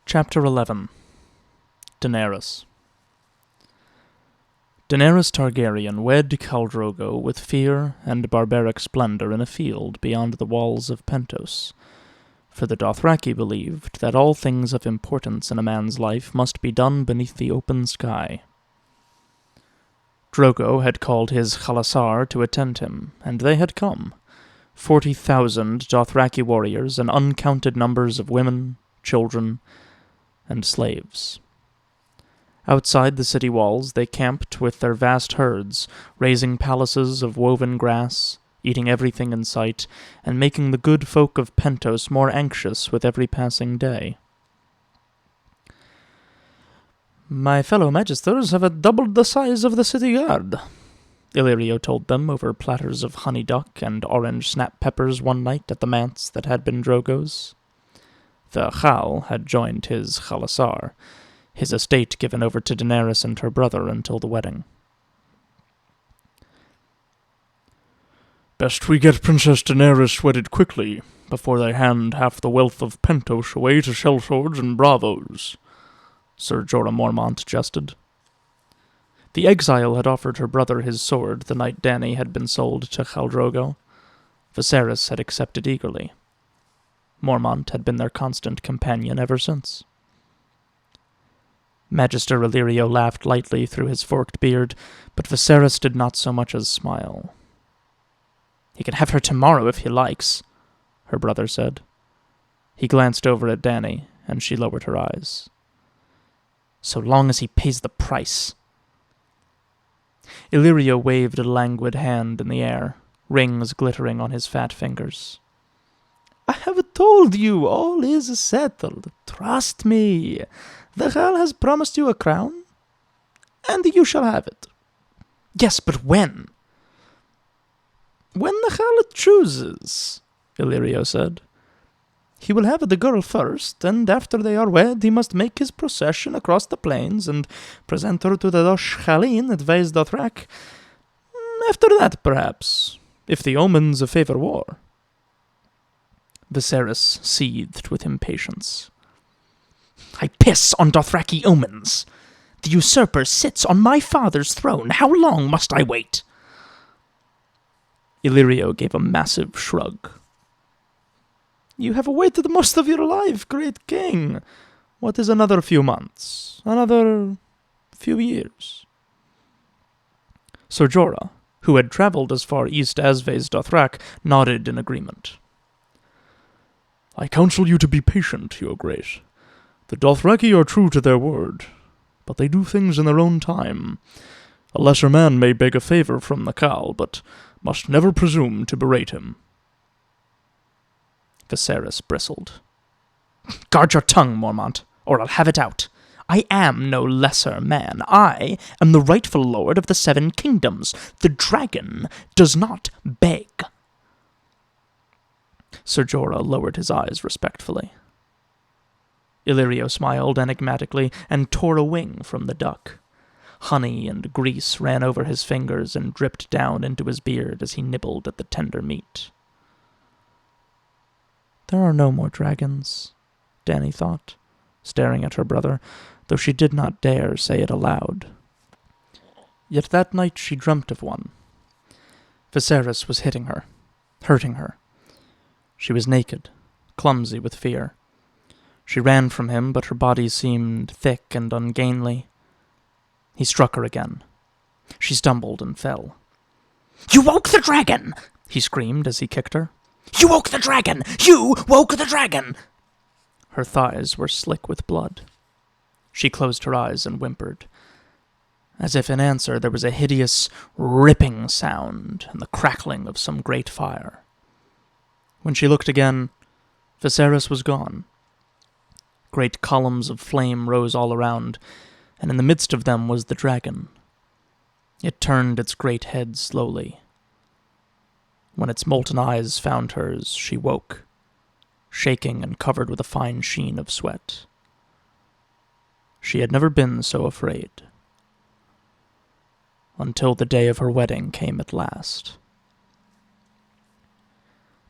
Chapter 11. Daenerys. Daenerys Targaryen wed Khal Drogo with fear and barbaric splendor in a field beyond the walls of Pentos, for the Dothraki believed that all things of importance in a man's life must be done beneath the open sky. Drogo had called his Khalasar to attend him, and they had come, 40,000 Dothraki warriors and uncounted numbers of women, children, and slaves. Outside the city walls they camped with their vast herds, raising palaces of woven grass, eating everything in sight, and making the good folk of Pentos more anxious with every passing day. "My fellow magisters have doubled the size of the city guard," Illyrio told them over platters of honey duck and orange snap peppers one night at the manse that had been Drogo's. The Khal had joined his Khalasar, his estate given over to Daenerys and her brother until the wedding. "Best we get Princess Daenerys wedded quickly, before they hand half the wealth of Pentos away to sellswords and bravos," Ser Jorah Mormont jested. The exile had offered her brother his sword the night Dany had been sold to Khal Drogo. Viserys had accepted eagerly. Mormont had been their constant companion ever since. Magister Illyrio laughed lightly through his forked beard, but Viserys did not so much as smile. "He can have her tomorrow if he likes," her brother said. He glanced over at Dany, and she lowered her eyes. "So long as he pays the price." Illyrio waved a languid hand in the air, rings glittering on his fat fingers. "I have told you all is settled. Trust me. The Khal has promised you a crown, and you shall have it." "Yes, but when?" "When the Khal chooses," Illyrio said. "He will have the girl first, and after they are wed, he must make his procession across the plains and present her to the Dosh Khalin at Vaes Dothrak. After that, perhaps, if the omens favor war." Viserys seethed with impatience. "I piss on Dothraki omens. The usurper sits on my father's throne. How long must I wait?" Illyrio gave a massive shrug. "You have waited most of your life, great king. What is another few months? Another few years?" Ser Jorah, who had traveled as far east as Vaes Dothrak, nodded in agreement. "I counsel you to be patient, your grace. The Dothraki are true to their word, but they do things in their own time. A lesser man may beg a favor from the Khal, but must never presume to berate him." Viserys bristled. "Guard your tongue, Mormont, or I'll have it out. I am no lesser man. I am the rightful lord of the Seven Kingdoms. The dragon does not beg." Ser Jorah lowered his eyes respectfully. Illyrio smiled enigmatically and tore a wing from the duck. Honey and grease ran over his fingers and dripped down into his beard as he nibbled at the tender meat. "There are no more dragons," Dany thought, staring at her brother, though she did not dare say it aloud. Yet that night she dreamt of one. Viserys was hitting her, hurting her. She was naked, clumsy with fear. She ran from him, but her body seemed thick and ungainly. He struck her again. She stumbled and fell. "You woke the dragon!" he screamed as he kicked her. "You woke the dragon! You woke the dragon!" Her thighs were slick with blood. She closed her eyes and whimpered. As if in answer, there was a hideous, ripping sound and the crackling of some great fire. When she looked again, Viserys was gone. Great columns of flame rose all around, and in the midst of them was the dragon. It turned its great head slowly. When its molten eyes found hers, she woke, shaking and covered with a fine sheen of sweat. She had never been so afraid. Until the day of her wedding came at last.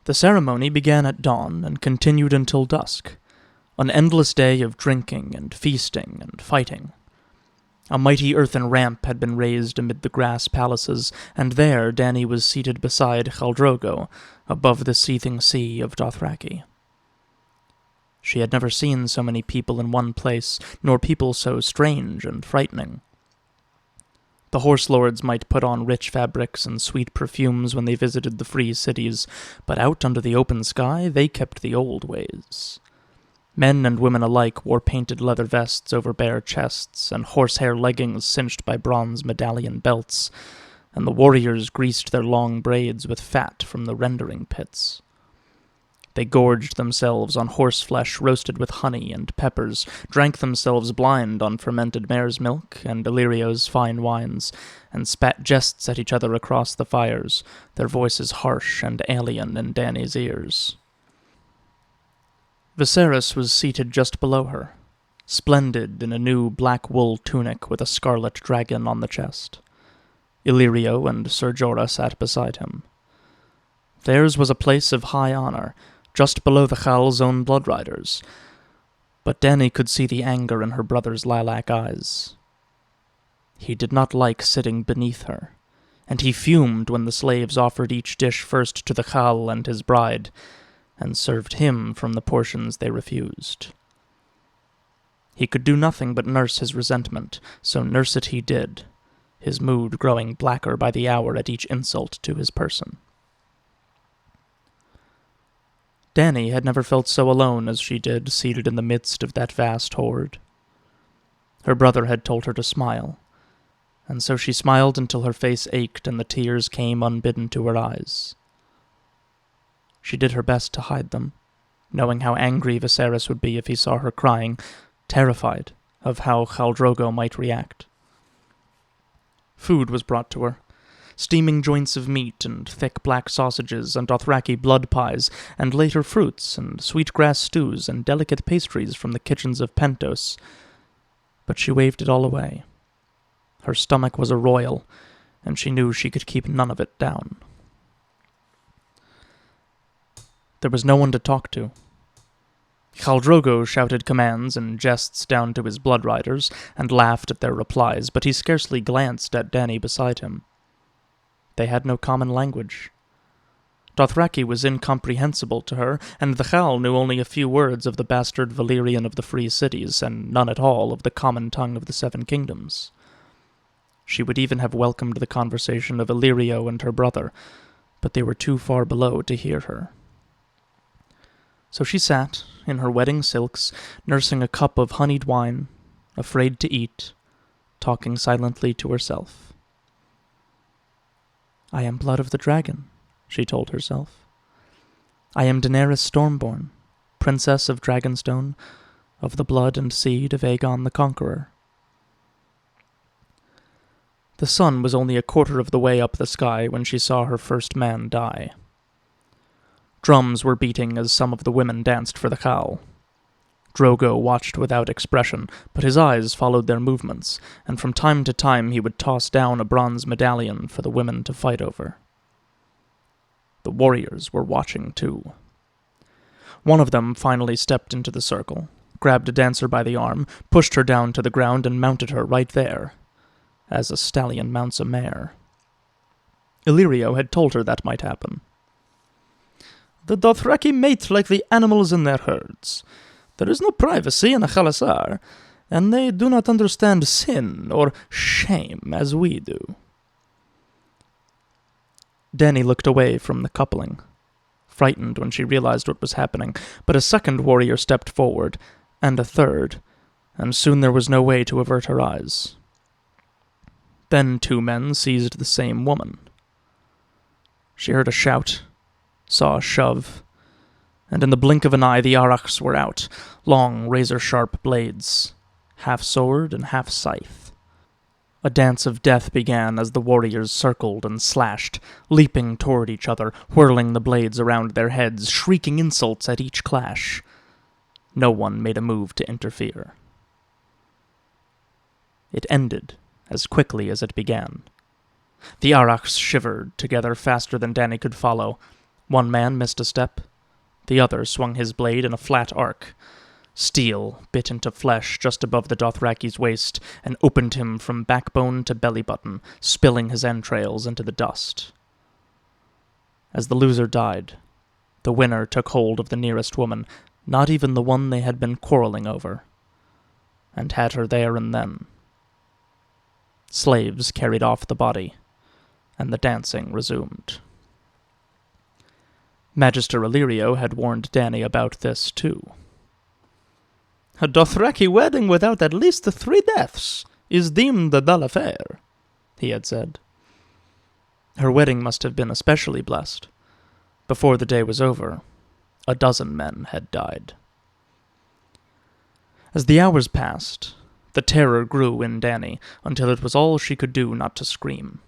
The ceremony began at dawn and continued until dusk, An endless day of drinking and feasting and fighting. A mighty earthen ramp had been raised amid the grass palaces, and there Dany was seated beside Khal Drogo, above the seething sea of Dothraki. She had never seen so many people in one place, nor people so strange and frightening. The horse lords might put on rich fabrics and sweet perfumes when they visited the free cities, but out under the open sky they kept the old ways. Men and women alike wore painted leather vests over bare chests, and horsehair leggings cinched by bronze medallion belts, and the warriors greased their long braids with fat from the rendering pits. They gorged themselves on horseflesh roasted with honey and peppers, drank themselves blind on fermented mare's milk and Illyrio's fine wines, and spat jests at each other across the fires, their voices harsh and alien in Dany's ears. Viserys was seated just below her, splendid in a new black wool tunic with a scarlet dragon on the chest. Illyrio and Ser Jorah sat beside him. Theirs was a place of high honor, just below the Khal's own blood riders, but Dany could see the anger in her brother's lilac eyes. He did not like sitting beneath her, and he fumed when the slaves offered each dish first to the Khal and his bride, and served him from the portions they refused. He could do nothing but nurse his resentment, so nurse it he did, his mood growing blacker by the hour at each insult to his person. Dany had never felt so alone as she did, seated in the midst of that vast horde. Her brother had told her to smile, and so she smiled until her face ached and the tears came unbidden to her eyes. She did her best to hide them, knowing how angry Viserys would be if he saw her crying, terrified of how Khal Drogo might react. Food was brought to her, steaming joints of meat and thick black sausages and Dothraki blood pies, and later fruits and sweetgrass stews and delicate pastries from the kitchens of Pentos. But she waved it all away. Her stomach was a royal, and she knew she could keep none of it down. There was no one to talk to. Khal Drogo shouted commands and jests down to his blood riders, and laughed at their replies, but he scarcely glanced at Dany beside him. They had no common language. Dothraki was incomprehensible to her, and the Khal knew only a few words of the bastard Valyrian of the Free Cities, and none at all of the common tongue of the Seven Kingdoms. She would even have welcomed the conversation of Illyrio and her brother, but they were too far below to hear her. So she sat, in her wedding silks, nursing a cup of honeyed wine, afraid to eat, talking silently to herself. "I am blood of the dragon," she told herself. "I am Daenerys Stormborn, princess of Dragonstone, of the blood and seed of Aegon the Conqueror." The sun was only a quarter of the way up the sky when she saw her first man die. Drums were beating as some of the women danced for the Khal. Drogo watched without expression, but his eyes followed their movements, and from time to time he would toss down a bronze medallion for the women to fight over. The warriors were watching too. One of them finally stepped into the circle, grabbed a dancer by the arm, pushed her down to the ground, and mounted her right there, as a stallion mounts a mare. Illyrio had told her that might happen. "The Dothraki mate like the animals in their herds. There is no privacy in a Khalasar, and they do not understand sin or shame as we do." Dany looked away from the coupling, frightened when she realized what was happening, but a second warrior stepped forward, and a third, and soon there was no way to avert her eyes. Then 2 men seized the same woman. She heard a shout, saw a shove, and in the blink of an eye the Arrachs were out, long razor-sharp blades, half sword and half scythe. A dance of death began as the warriors circled and slashed, leaping toward each other, whirling the blades around their heads, shrieking insults at each clash. No one made a move to interfere. It ended as quickly as it began. The Arrachs shivered together faster than Dany could follow. One man missed a step. The other swung his blade in a flat arc. Steel bit into flesh just above the Dothraki's waist and opened him from backbone to belly button, spilling his entrails into the dust. As the loser died, the winner took hold of the nearest woman, not even the one they had been quarreling over, and had her there and then. Slaves carried off the body, and the dancing resumed. Magister Illyrio had warned Dany about this, too. "A Dothraki wedding without at least 3 deaths is deemed a dull affair," he had said. Her wedding must have been especially blessed. Before the day was over, 12 men had died. As the hours passed, the terror grew in Dany until it was all she could do not to scream.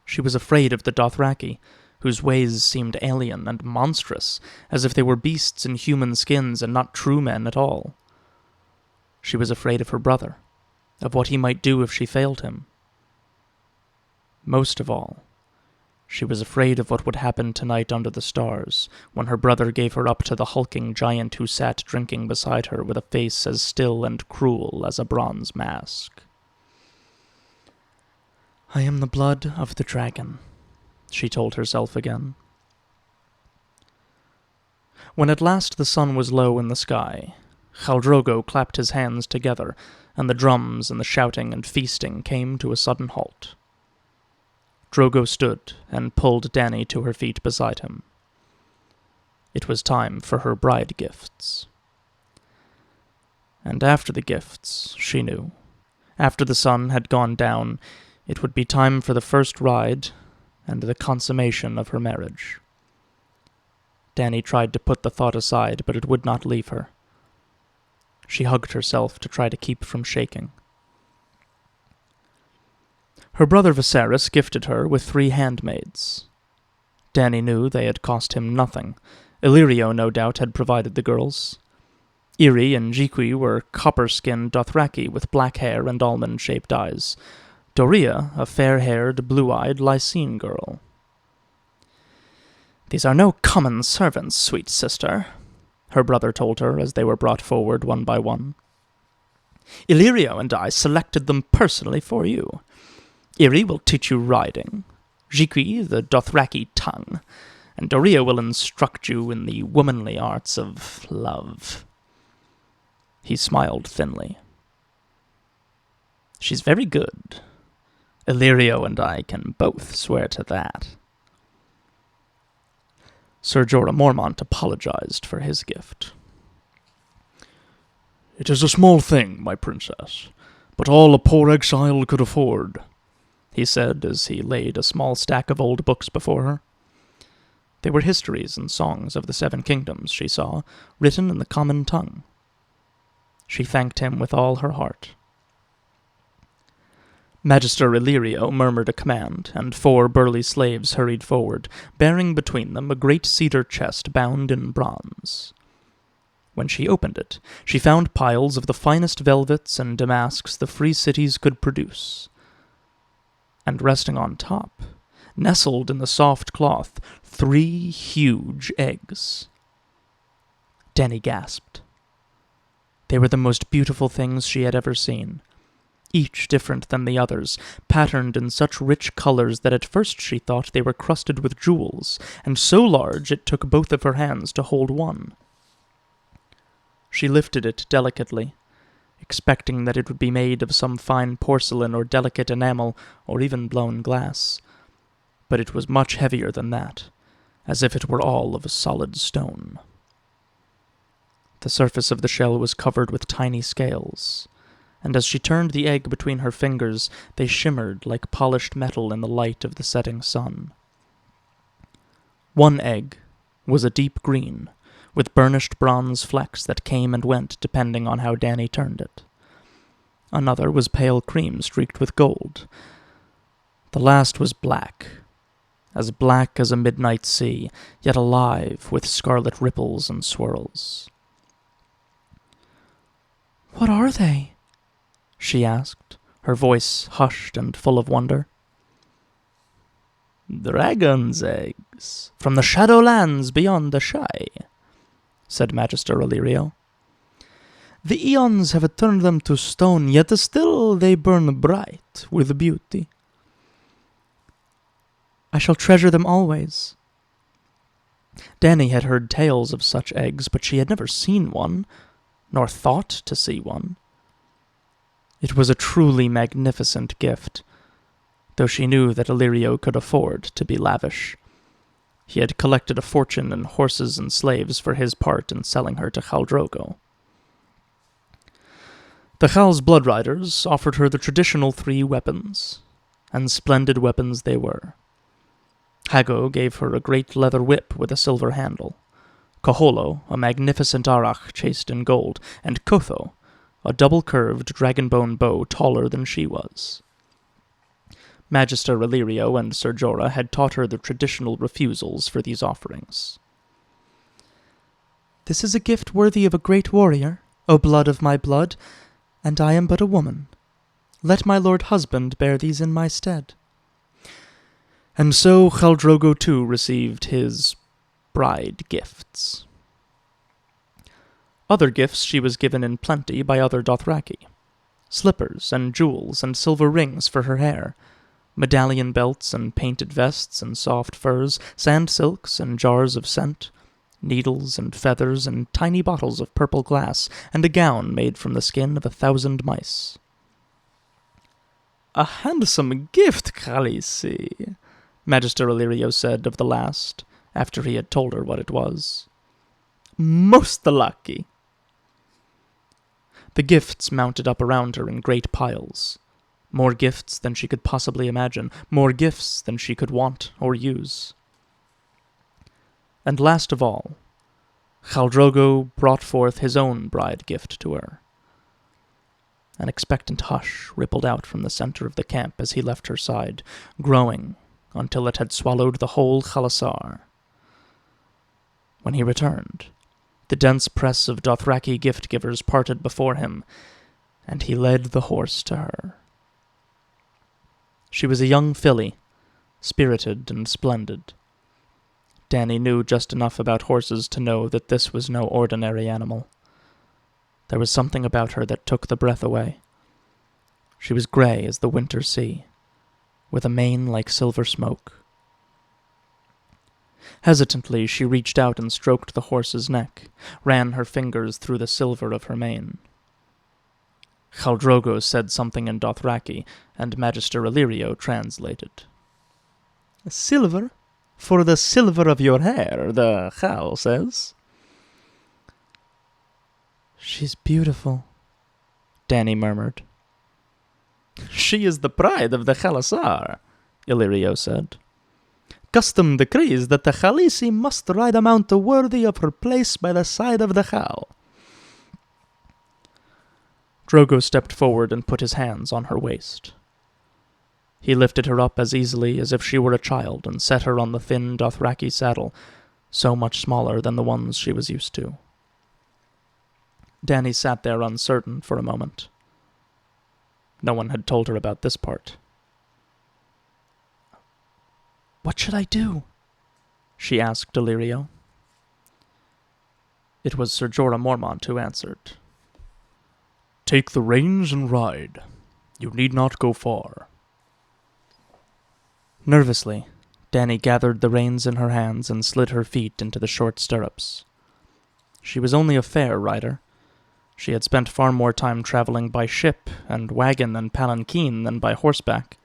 She was afraid of the Dothraki, whose ways seemed alien and monstrous, as if they were beasts in human skins and not true men at all. She was afraid of her brother, of what he might do if she failed him. Most of all, she was afraid of what would happen tonight under the stars, when her brother gave her up to the hulking giant who sat drinking beside her with a face as still and cruel as a bronze mask. "I am the blood of the dragon," she told herself again. When at last the sun was low in the sky, Khal Drogo clapped his hands together, and the drums and the shouting and feasting came to a sudden halt. Drogo stood and pulled Dany to her feet beside him. It was time for her bride gifts. And after the gifts, she knew, after the sun had gone down, it would be time for the first ride and the consummation of her marriage. Dany tried to put the thought aside, but it would not leave her. She hugged herself to try to keep from shaking. Her brother Viserys gifted her with 3 handmaids. Dany knew they had cost him nothing. Illyrio, no doubt, had provided the girls. Irri and Jiqui were copper-skinned Dothraki with black hair and almond-shaped eyes. Doria, a fair-haired, blue-eyed Lysene girl. "These are no common servants, sweet sister," her brother told her as they were brought forward one by one. "Illyrio and I selected them personally for you. Irri will teach you riding, Jiqui the Dothraki tongue, and Doria will instruct you in the womanly arts of love." He smiled thinly. "She's very good. Illyrio and I can both swear to that." Ser Jorah Mormont apologized for his gift. "It is a small thing, my princess, but all a poor exile could afford," he said as he laid a small stack of old books before her. They were histories and songs of the 7 kingdoms, she saw, written in the common tongue. She thanked him with all her heart. Magister Illyrio murmured a command, and 4 burly slaves hurried forward, bearing between them a great cedar chest bound in bronze. When she opened it, she found piles of the finest velvets and damasks the free cities could produce. And resting on top, nestled in the soft cloth, 3 huge eggs. Dany gasped. They were the most beautiful things she had ever seen, each different than the others, patterned in such rich colors that at first she thought they were crusted with jewels, and so large it took both of her hands to hold one. She lifted it delicately, expecting that it would be made of some fine porcelain or delicate enamel, or even blown glass. But it was much heavier than that, as if it were all of a solid stone. The surface of the shell was covered with tiny scales, and as she turned the egg between her fingers, they shimmered like polished metal in the light of the setting sun. One egg was a deep green, with burnished bronze flecks that came and went depending on how Dany turned it. Another was pale cream streaked with gold. The last was black as a midnight sea, yet alive with scarlet ripples and swirls. "What are they?" she asked, her voice hushed and full of wonder. "Dragon's eggs, from the Shadowlands beyond the Shy," said Magister Illyrio. The eons have turned them to stone, yet still they burn bright with beauty. I shall treasure them always. Dany had heard tales of such eggs, but she had never seen one, nor thought to see one. It was a truly magnificent gift, though she knew that Illyrio could afford to be lavish. He had collected a fortune in horses and slaves for his part in selling her to Khal Drogo. The Khal's blood riders offered her the traditional 3 weapons, and splendid weapons they were. Hago gave her a great leather whip with a silver handle, Koholo a magnificent arach chased in gold, and Kotho a double-curved dragonbone bow taller than she was. Magister Illyrio and Ser Jorah had taught her the traditional refusals for these offerings. This is a gift worthy of a great warrior, O blood of my blood, and I am but a woman. Let my lord husband bear these in my stead. And so Khal Drogo too received his bride gifts. Other gifts she was given in plenty by other Dothraki. Slippers and jewels and silver rings for her hair, medallion belts and painted vests and soft furs, sand silks and jars of scent, needles and feathers and tiny bottles of purple glass, and a gown made from the skin of 1,000 mice. "A handsome gift, Khaleesi," Magister Illyrio said of the last, after he had told her what it was. "Most lucky." The gifts mounted up around her in great piles. More gifts than she could possibly imagine, more gifts than she could want or use. And last of all, Khal Drogo brought forth his own bride gift to her. An expectant hush rippled out from the center of the camp as he left her side, growing until it had swallowed the whole Khalasar. When he returned, the dense press of Dothraki gift-givers parted before him, and he led the horse to her. She was a young filly, spirited and splendid. Dany knew just enough about horses to know that this was no ordinary animal. There was something about her that took the breath away. She was gray as the winter sea, with a mane like silver smoke. Hesitantly, she reached out and stroked the horse's neck, ran her fingers through the silver of her mane. Khal Drogo said something in Dothraki, and Magister Illyrio translated. "Silver? For the silver of your hair, the Khal says." "She's beautiful," Dany murmured. "She is the pride of the Khalasar," Illyrio said. "Custom decrees that the Khaleesi must ride a mount worthy of her place by the side of the Khal." Drogo stepped forward and put his hands on her waist. He lifted her up as easily as if she were a child and set her on the thin Dothraki saddle, so much smaller than the ones she was used to. Dany sat there uncertain for a moment. No one had told her about this part. "What should I do?" she asked Illyrio. It was Ser Jorah Mormont who answered. "Take the reins and ride. You need not go far." Nervously, Dany gathered the reins in her hands and slid her feet into the short stirrups. She was only a fair rider. She had spent far more time traveling by ship and wagon and palanquin than by horseback.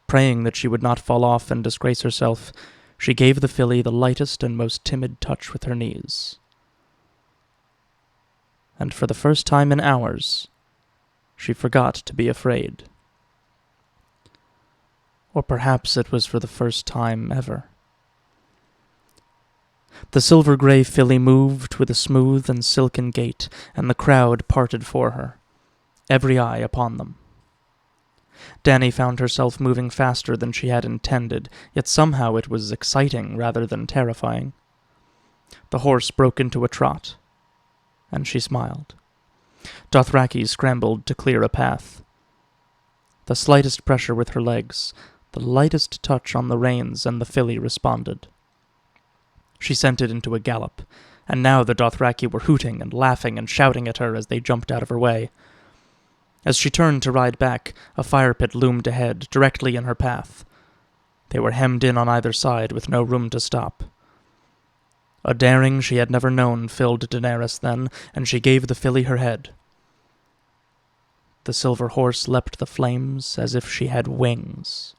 Praying that she would not fall off and disgrace herself, she gave the filly the lightest and most timid touch with her knees. And for the first time in hours, she forgot to be afraid. Or perhaps it was for the first time ever. The silver-gray filly moved with a smooth and silken gait, and the crowd parted for her, every eye upon them. Dany found herself moving faster than she had intended, yet somehow it was exciting rather than terrifying. The horse broke into a trot, and she smiled. Dothraki scrambled to clear a path. The slightest pressure with her legs, the lightest touch on the reins, and the filly responded. She sent it into a gallop, and now the Dothraki were hooting and laughing and shouting at her as they jumped out of her way. As she turned to ride back, a fire pit loomed ahead, directly in her path. They were hemmed in on either side, with no room to stop. A daring she had never known filled Daenerys then, and she gave the filly her head. The silver horse leapt the flames as if she had wings.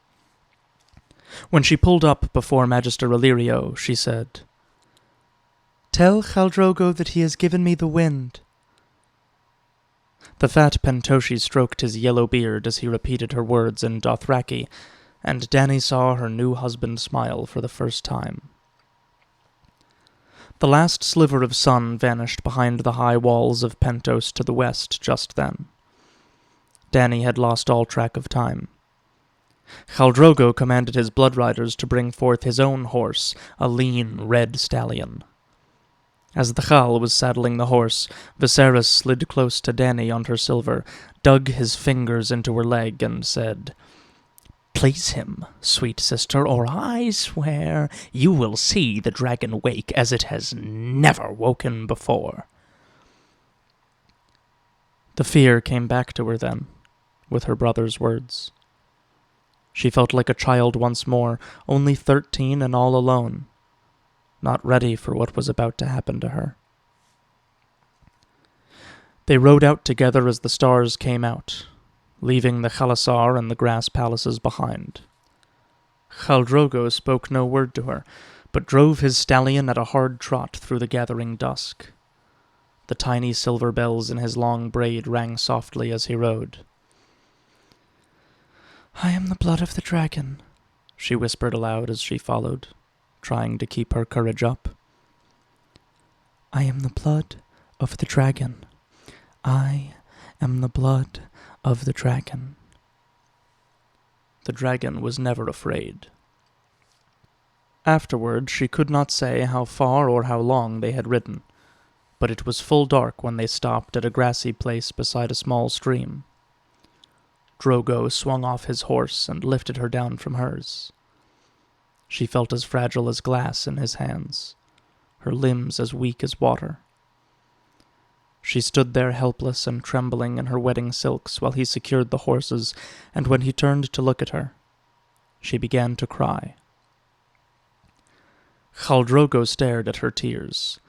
When she pulled up before Magister Illyrio, she said, "Tell Khal Drogo that he has given me the wind." The fat Pentoshi stroked his yellow beard as he repeated her words in Dothraki, and Dany saw her new husband smile for the first time. The last sliver of sun vanished behind the high walls of Pentos to the west just then. Dany had lost all track of time. Khal Drogo commanded his blood riders to bring forth his own horse, a lean red stallion. As the Khal was saddling the horse, Viserys slid close to Dany on her silver, dug his fingers into her leg, and said, "Please him, sweet sister, or I swear you will see the dragon wake as it has never woken before." The fear came back to her then, with her brother's words. She felt like a child once more, only 13 and all alone, not ready for what was about to happen to her. They rode out together as the stars came out, leaving the Khalasar and the grass palaces behind. Khal Drogo spoke no word to her, but drove his stallion at a hard trot through the gathering dusk. The tiny silver bells in his long braid rang softly as he rode. "I am the blood of the dragon," she whispered aloud as she followed, trying to keep her courage up. "I am the blood of the dragon. I am the blood of the dragon." The dragon was never afraid. Afterward, she could not say how far or how long they had ridden, but it was full dark when they stopped at a grassy place beside a small stream. Drogo swung off his horse and lifted her down from hers. She felt as fragile as glass in his hands, her limbs as weak as water. She stood there helpless and trembling in her wedding silks while he secured the horses, and when he turned to look at her, she began to cry. Khal Drogo stared at her tears,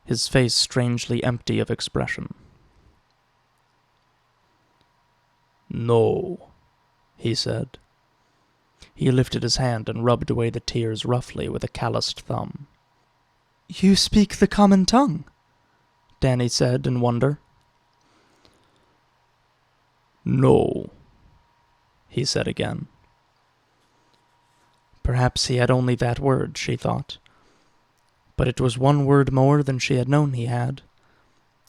his face strangely empty of expression. "No," he said. He lifted his hand and rubbed away the tears roughly with a calloused thumb. "You speak the common tongue," Dany said in wonder. "No," he said again. Perhaps he had only that word, she thought. But it was one word more than she had known he had,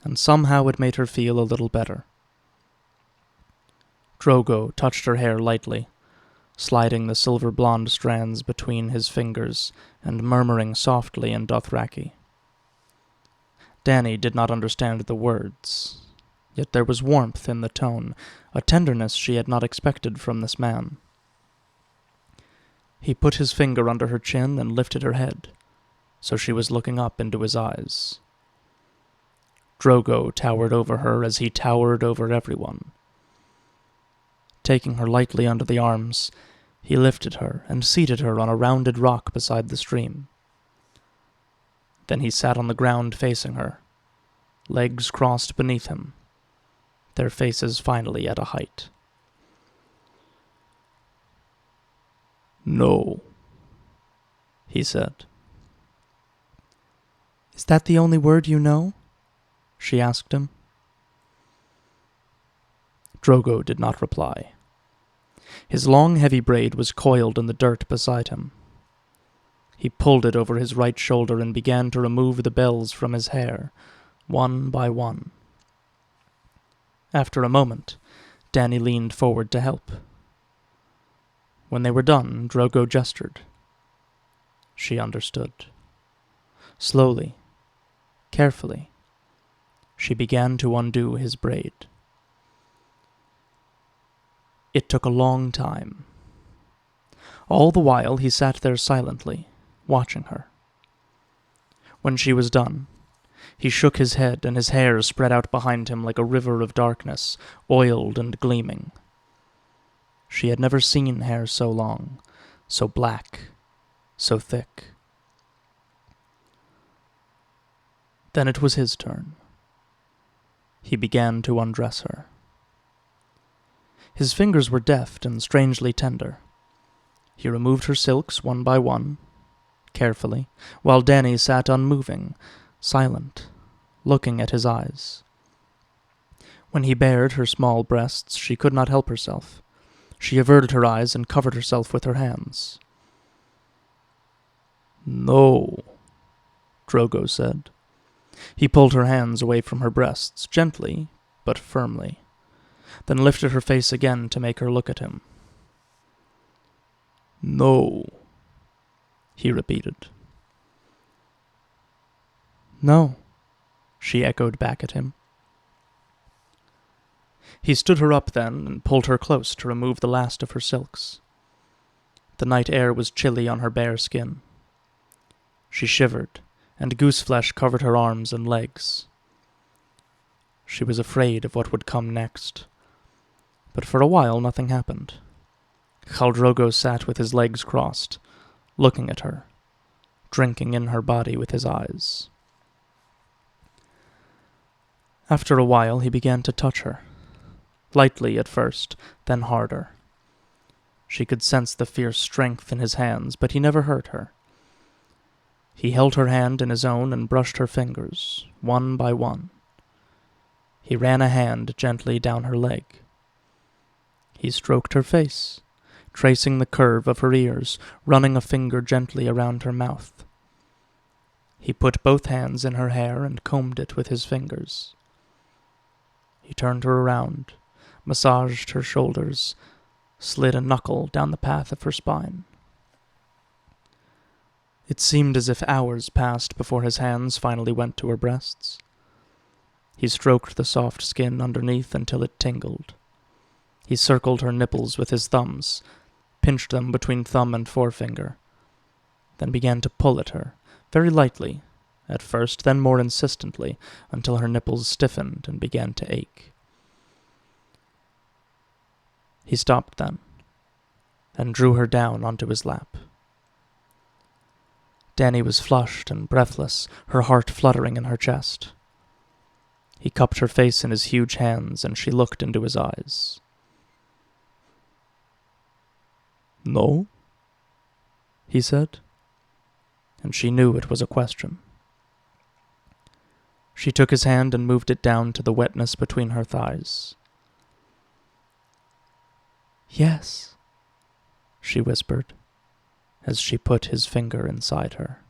and somehow it made her feel a little better. Drogo touched her hair lightly, sliding the silver blonde strands between his fingers and murmuring softly in Dothraki. Dany did not understand the words, yet there was warmth in the tone, a tenderness she had not expected from this man. He put his finger under her chin and lifted her head, so she was looking up into his eyes. Drogo towered over her as he towered over everyone. Taking her lightly under the arms, he lifted her and seated her on a rounded rock beside the stream. Then he sat on the ground facing her, legs crossed beneath him, their faces finally at a height. "No," he said. "Is that the only word you know?" she asked him. Drogo did not reply. His long, heavy braid was coiled in the dirt beside him. He pulled it over his right shoulder and began to remove the bells from his hair, one by one. After a moment, Dany leaned forward to help. When they were done, Drogo gestured. She understood. Slowly, carefully, she began to undo his braid. It took a long time. All the while he sat there silently, watching her. When she was done, He shook his head, and his hair spread out behind him like a river of darkness, oiled and gleaming. She had never seen hair so long, so black, so thick. Then it was his turn. He began to undress her. His fingers were deft and strangely tender. He removed her silks one by one, carefully, while Dany sat unmoving, silent, looking at his eyes. When he bared her small breasts, she could not help herself. She averted her eyes and covered herself with her hands. "No," Drogo said. He pulled her hands away from her breasts, gently but firmly, then lifted her face again to make her look at him. "No," he repeated. "No," she echoed back at him. He stood her up then and pulled her close to remove the last of her silks. The night air was chilly on her bare skin. She shivered, and gooseflesh covered her arms and legs. She was afraid of what would come next. But for a while nothing happened. Khal Drogo sat with his legs crossed, looking at her, drinking in her body with his eyes. After a while he began to touch her, lightly at first, then harder. She could sense the fierce strength in his hands, but he never hurt her. He held her hand in his own and brushed her fingers, one by one. He ran a hand gently down her leg. He stroked her face, tracing the curve of her ears, running a finger gently around her mouth. He put both hands in her hair and combed it with his fingers. He turned her around, massaged her shoulders, slid a knuckle down the path of her spine. It seemed as if hours passed before his hands finally went to her breasts. He stroked the soft skin underneath until it tingled. He circled her nipples with his thumbs, pinched them between thumb and forefinger, then began to pull at her, very lightly, at first, then more insistently, until her nipples stiffened and began to ache. He stopped then, and drew her down onto his lap. Dany was flushed and breathless, her heart fluttering in her chest. He cupped her face in his huge hands, and she looked into his eyes. "No?" he said, and she knew it was a question. She took his hand and moved it down to the wetness between her thighs. "Yes," she whispered, as she put his finger inside her.